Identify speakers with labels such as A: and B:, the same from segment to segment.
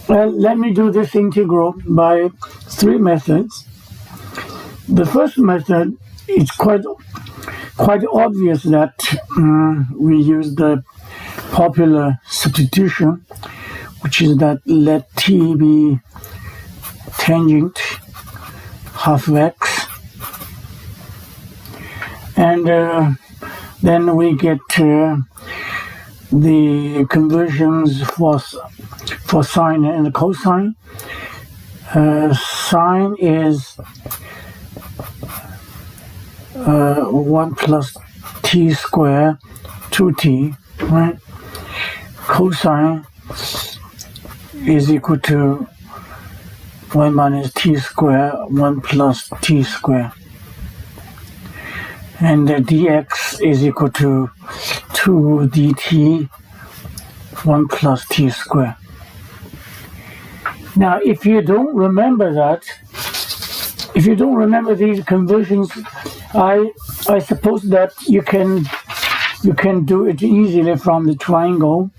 A: Well, let me do this integral by three methods. The first method is quite obvious that we use the popular substitution, which is that let t be tangent half x, and then we get the conversions for sine and cosine. Sine is 1 plus t squared 2t, right? Cosine is equal to 1 minus t squared 1 plus t squared. And dx is equal to 2 dt 1 plus t squared. Now, if you don't remember these conversions, I suppose that you can do it easily from the triangle.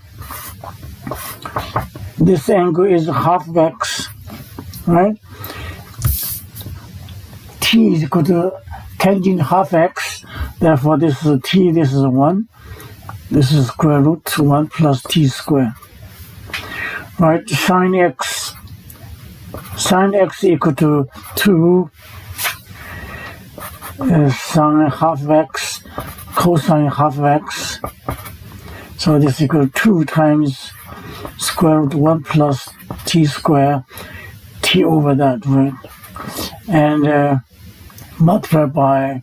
A: This angle is half x, right? T is equal to tangent half x. Therefore, this is t. This is 1. This is square root 1 plus t squared. Right? Sine x equal to 2 sine half x cosine half x. So this equals 2 times square root 1 plus t squared, t over that, right? And multiply by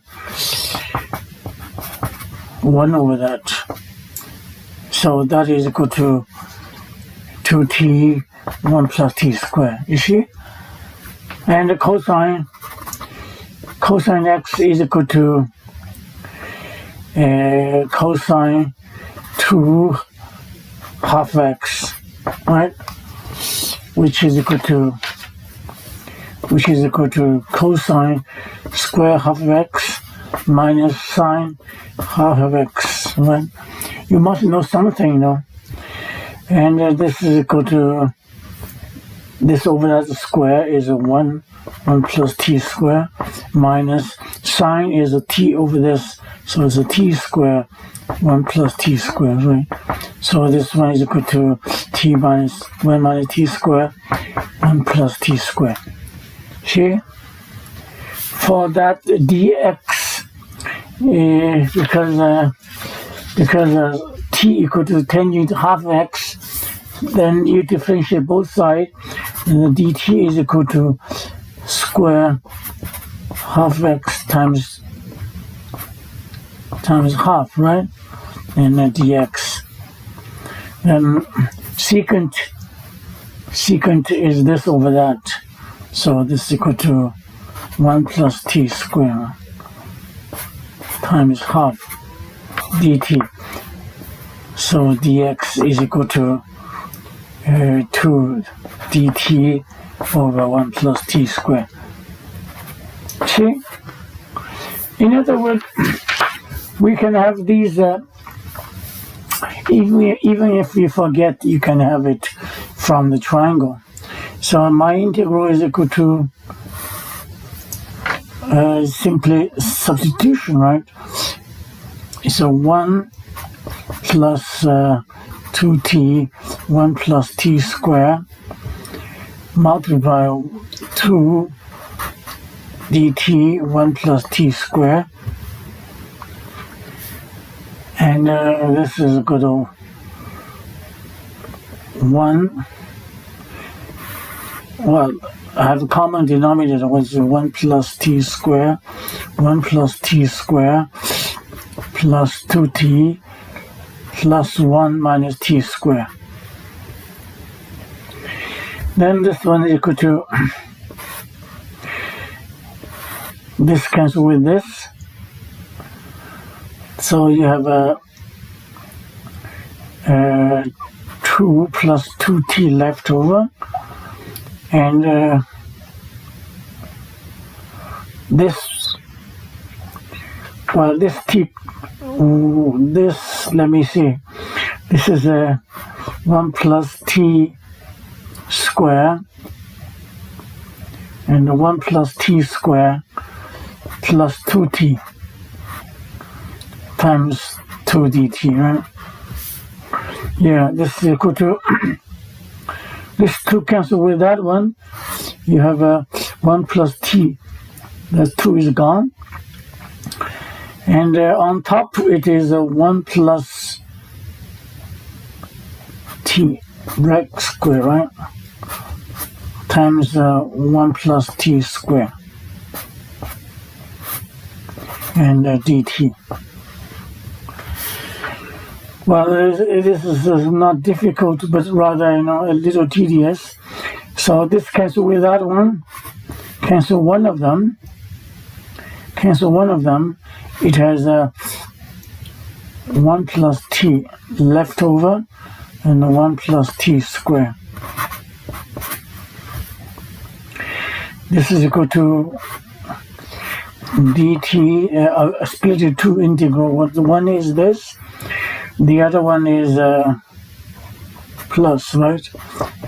A: 1 over that. So that is equal to 2t 1 plus t squared, you see? And the cosine x is equal to cosine 2 half x, right? Which is equal to cosine square half of x minus sine half of x, right? You must know something, And this is equal to, this over that square is a 1 plus t square, minus sine is a t over this, so it's a t square 1 plus t square, right? So this one is equal to t minus 1 minus t square 1 plus t square. See? For that dx, because t equal to tangent half x, then you differentiate both sides, and the dt is equal to square half x times half, right? And then dx. Then secant is this over that. So this is equal to 1 plus t squared times half dt. So dx is equal to 2 dt over 1 plus t squared. See? In other words, we can have these, even if we forget, you can have it from the triangle. So my integral is equal to simply substitution, right? So 1 plus 2t, 1 plus t squared, multiply 2 dt, 1 plus t squared. And this is equal to 1. Well, I have a common denominator, which is 1 plus t squared, 1 plus t squared, plus 2t, plus 1 minus t squared. Then this one is equal to, this cancels with this. So you have a 2 plus 2t left over. And this let me see. This is a 1 plus t square and 1 plus t square plus 2t times 2 dt, right? Yeah, this is equal to this 2 cancel with that one. You have a 1 plus t. That 2 is gone. And on top it is a 1 plus t rect square, right? Times 1 plus t square. And dt. Well, this is not difficult, but rather, a little tedious. So this cancel with that one. Cancel one of them. Cancel one of them. It has 1 plus t left over and 1 plus t square. This is equal to dt, split it two integral. One is this, the other one is plus, right?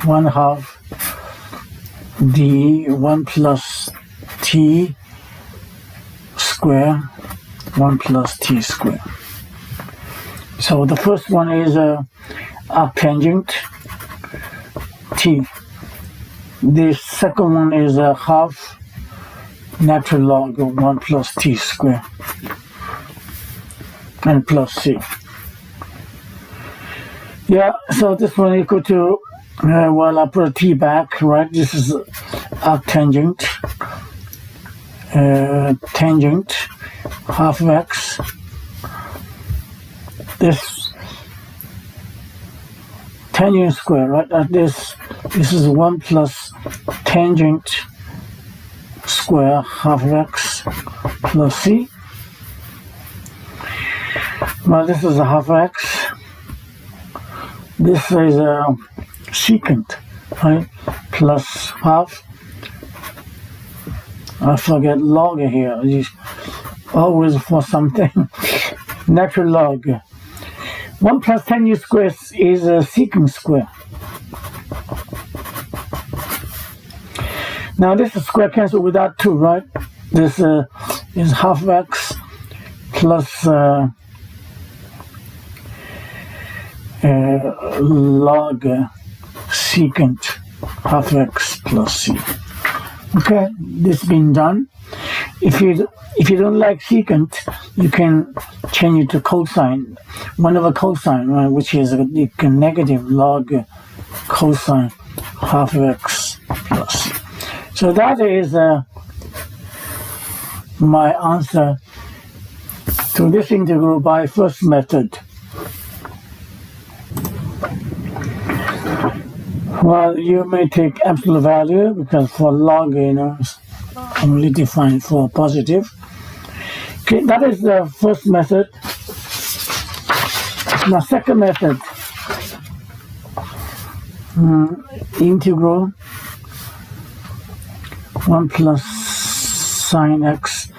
A: 1/2 d 1 plus t square 1 plus t square. So the first one is arctangent t. The second one is half natural log of 1 plus t square and plus c. Yeah, so this one equal to, well, I put a t back, right? This is arctangent, tangent, half of x. This tangent square, right? This is 1 plus tangent square half of x plus c. Well, this is a half x. This is a secant, right? Plus half. I forget log here. Always for something. Natural log. 1 plus tangent square is a secant square. Now this is square cancel with that 2, right? This is half x plus log secant half x plus c. Okay, this been done. If you don't like secant, you can change it to cosine. 1 over cosine, right, which is a negative log cosine half x plus c. So that is my answer to this integral by first method. Well, you may take absolute value because for log, it's only defined for positive. Okay, that is the first method. Now, second method, integral 1 plus sine x,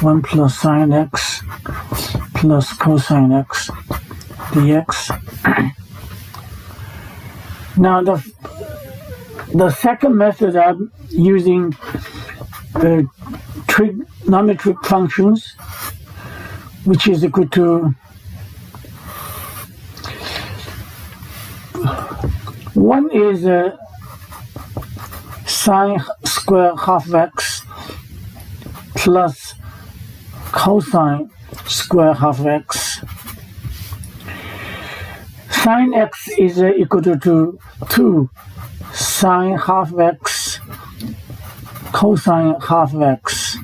A: 1 plus sine x plus cosine x dx. Now the second method I'm using trigonometric functions, which is equal to 1 is sine square half x plus cosine square half x. Sine x is equal to 2 sine half x cosine half x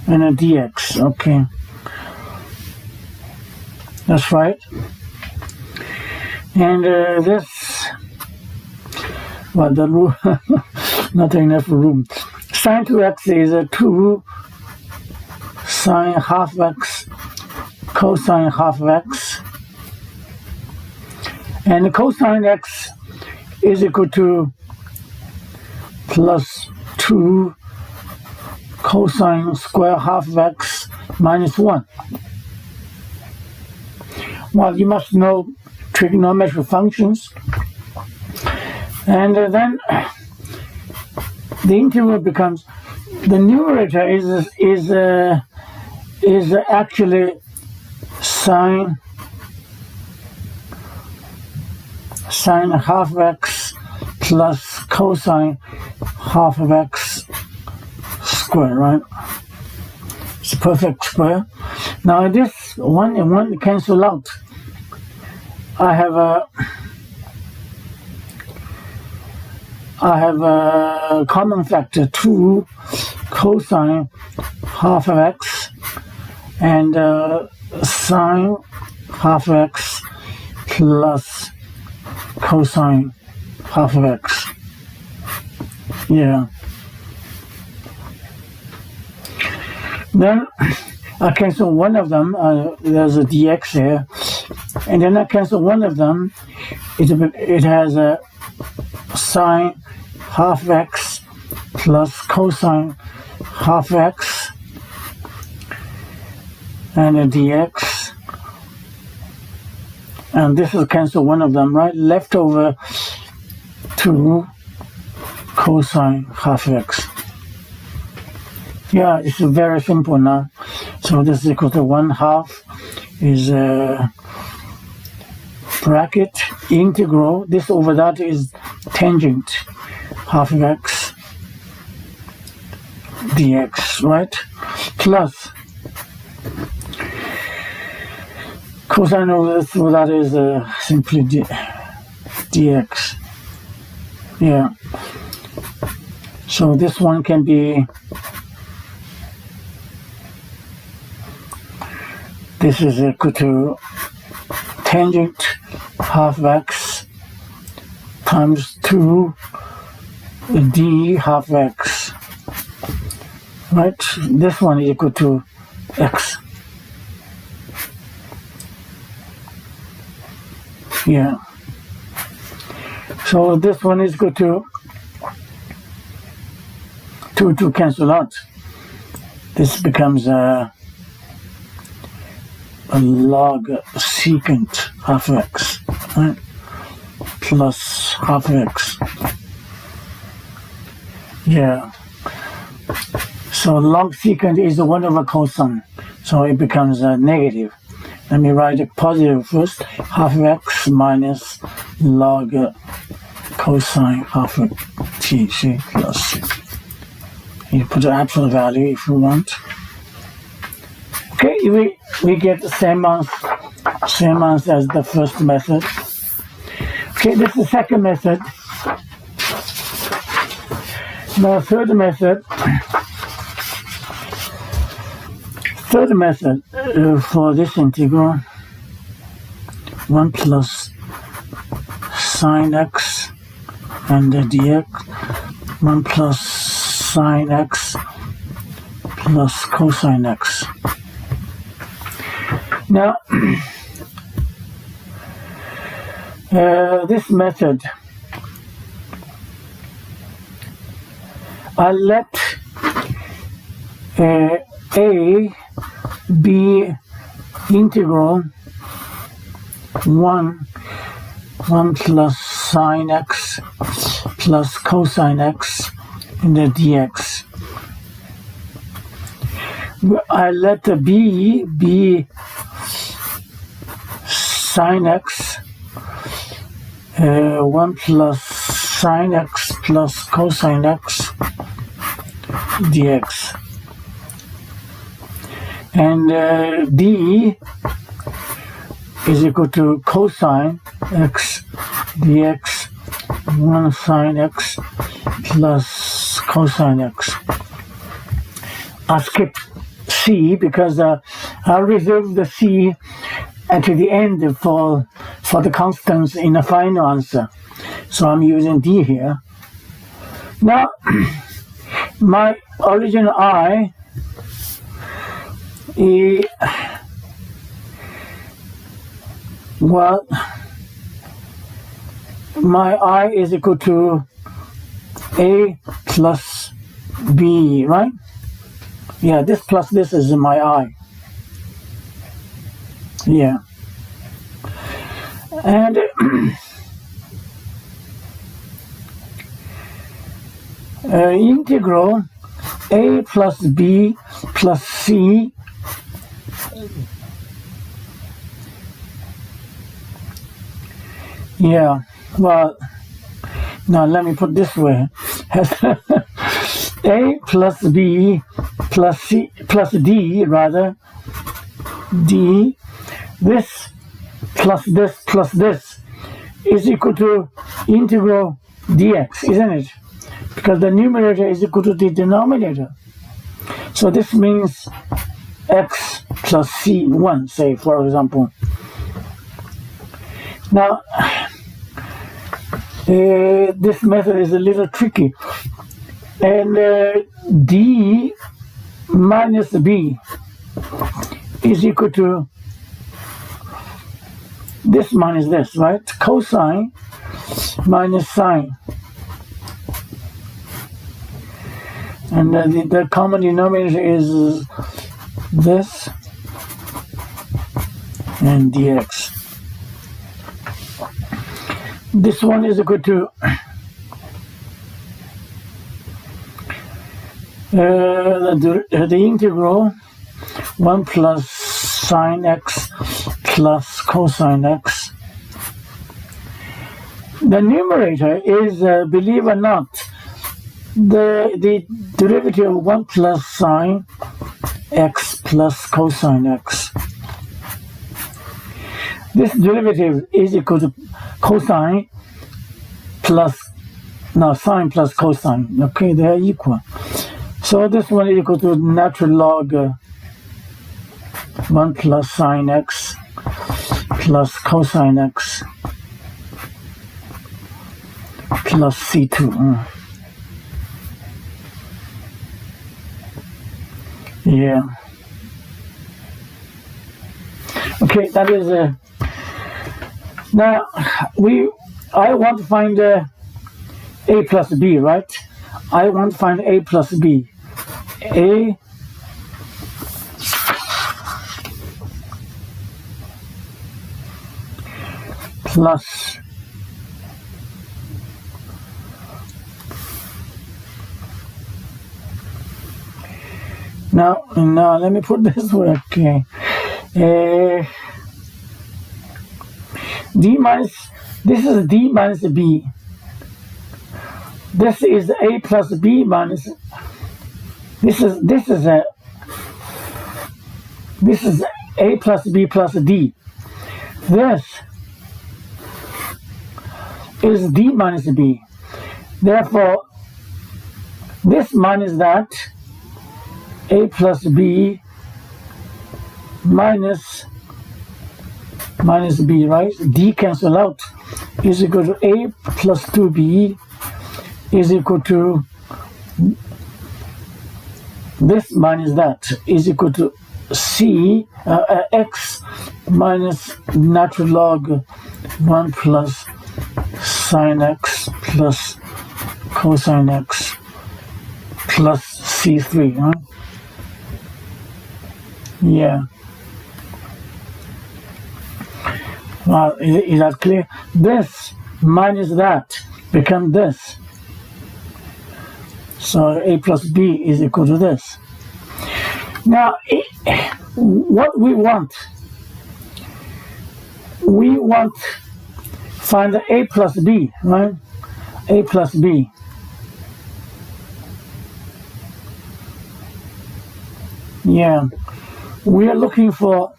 A: and a dx. Okay, that's right. And this, well, the room, not enough room. Sine 2x is 2 sine half x cosine half x. And cosine x is equal to plus 2 cosine square half x minus 1. Well, you must know trigonometric functions. And then the integral becomes, the numerator is actually sine half of x plus cosine half of x square, right? It's a perfect square. Now this one and one cancel out. I have a common factor 2 cosine half of x and sine half of x plus cosine half of x. Yeah. Then I cancel one of them. There's a dx here, and then I cancel one of them. It has a sine half x plus cosine half x and a dx, and this will cancel one of them, right? Left over 2 cosine half x. Yeah, it's very simple now. So this is equal to 1/2 is bracket integral. This over that is tangent half of x dx, right? Plus cosine over this over that is simply dx. Yeah. So this one can be, this is equal to tangent half of x times 2 d half of x, right? This one is equal to x. Yeah. So this one is equal to 2 cancel out. This becomes a log secant half of x, right? Plus half of x. Yeah. So log secant is 1 over cosine, so it becomes negative. Let me write it positive first. Half of x minus log cosine half of t, see, plus. You put the absolute value if you want. Okay, we get the same answer as the first method. Okay, this is the second method. Now third method for this integral, 1 plus sine x and the dx, 1 plus sine x plus cosine x. Now, this method, I let a be integral 1 plus sine x plus cosine x in the dx. I let the b be sine x 1 plus sine x plus cosine x dx, and d is equal to cosine x dx 1 sine x plus cosine x. I skip c because I reserve the c to the end for the constants in the final answer. So I'm using d here. Now, my original I is, well, my I is equal to a plus b, right? Yeah, this plus this is my I. Yeah. And integral a plus b plus c well, now let me put this way. A plus b plus c plus d, rather, d, this plus this is equal to integral dx, isn't it? Because the numerator is equal to the denominator. So this means x plus c1, say, for example. Now, this method is a little tricky. And d minus b is equal to this minus this, right? Cosine minus sine. And the common denominator is this and dx. This one is equal to the integral 1 plus sine x plus cosine x. The numerator is, believe it or not, the derivative of 1 plus sine x plus cosine x. This derivative is equal to cosine plus, no, sine plus cosine. Okay, they are equal. So this one is equal to natural log 1 plus sine x plus cosine x plus c2. Yeah. Okay, that is now I want to find a plus b, right? I want to find a plus b. A plus now let me put this way. Okay, d minus, this is d minus b. This is a plus b minus, this is a plus b plus d. This is d minus b. Therefore, this minus that, a plus b minus b, right? D cancel out, is equal to a plus 2b is equal to this minus that is equal to c x minus natural log 1 plus sine x plus cosine x plus c3, huh? Yeah. Well, is that clear? This minus that become this. So a plus b is equal to this. Now, what we want find the a plus b, right? A plus b. Yeah, we are looking for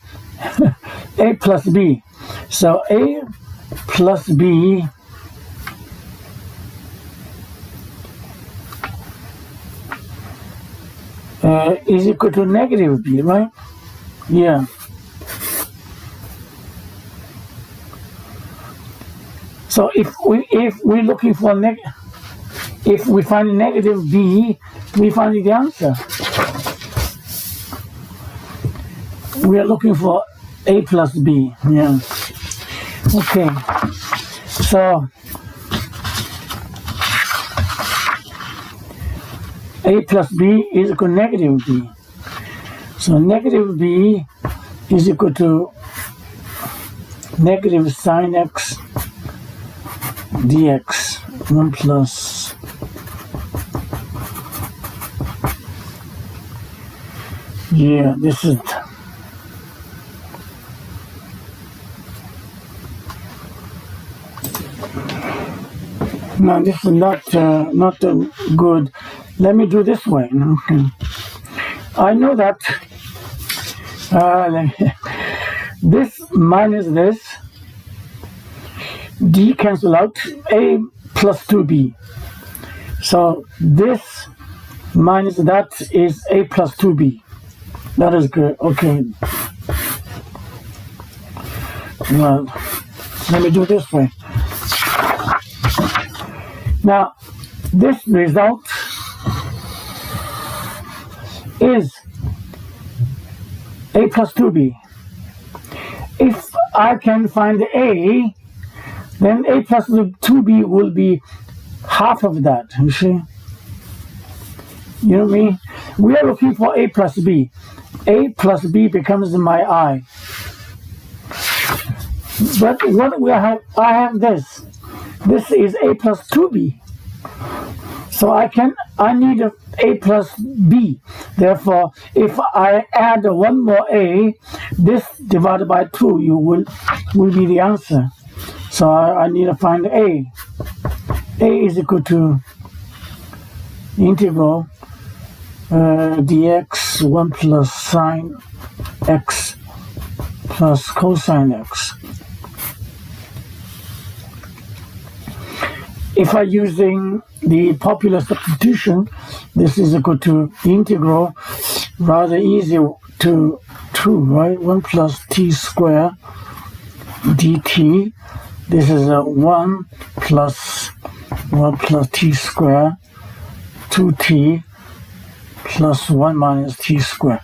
A: a plus b. So a plus b is equal to negative b, right? Yeah. So if we're looking for if we find negative b, we find the answer. We are looking for a plus b. Yeah. Okay. So a plus b is equal to negative b. So negative b is equal to negative sine x dx 1 plus Yeah, this is. No, this is not good. Let me do this way. Okay. I know that this minus this, d cancel out, a plus 2b. So this minus that is a plus 2b. That is good. Okay. Well, let me do this way. Now, this result is a plus 2b. If I can find a, then a plus 2b will be half of that, you see? You know what I mean? We are looking for a plus b. A plus b becomes my I. But what we have, I have this. This is a plus 2b. So I need a plus b. Therefore, if I add one more a, this divided by 2 will be the answer. So I need to find a. A is equal to integral dx 1 plus sine x plus cosine x. If I'm using the popular substitution, this is equal to integral, rather easy to 2, right? 1 plus t squared dt. This is a 1 plus t squared 2t plus 1 minus t squared.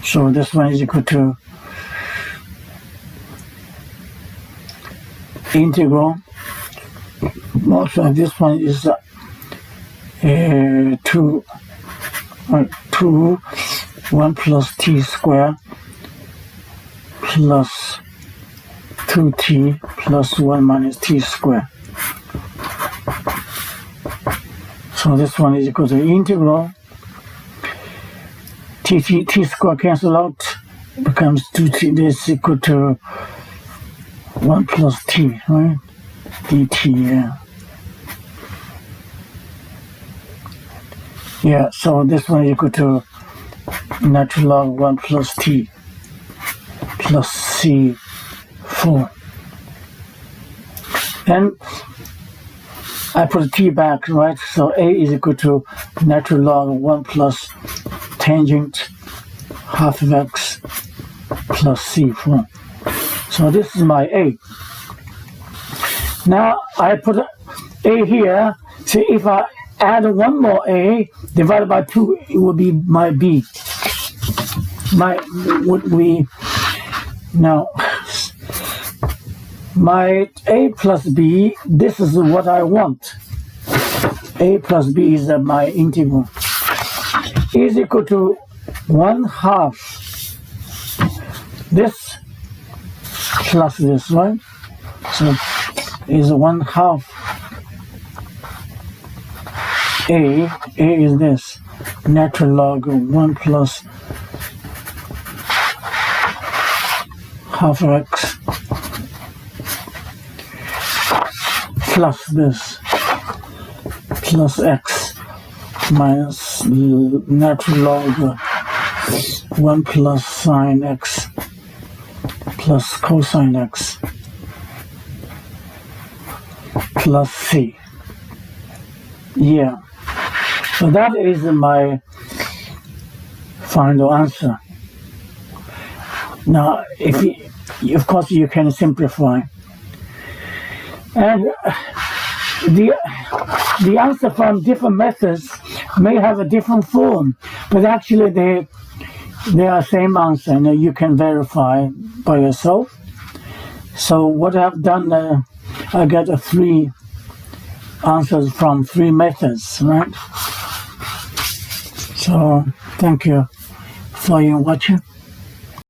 A: So this one is equal to integral. Also, this one is 2 1 plus t squared plus 2t plus 1 minus t squared. So this one is equal to integral t squared cancel out, becomes 2t. This is equal to 1 plus t, right? dt, yeah. Yeah, so this one is equal to natural log 1 plus t plus c4. And I put t back, right? So a is equal to natural log 1 plus tangent half of x plus c4. So this is my a. Now I put a here. See, if I add one more a divided by 2, it will be my b. My a plus b, this is what I want. A plus b is my integral. Is equal to 1/2 this plus this, right? So is 1/2 a is this, natural log 1 plus half x plus this plus x minus natural log 1 plus sine x plus cosine x plus c. Yeah, so that is my final answer. Now, of course you can simplify, and the answer from different methods may have a different form, but actually they are same answer, and you can verify by yourself. So what I've done, I got 3 answers from 3 methods, right? So thank you for your watching.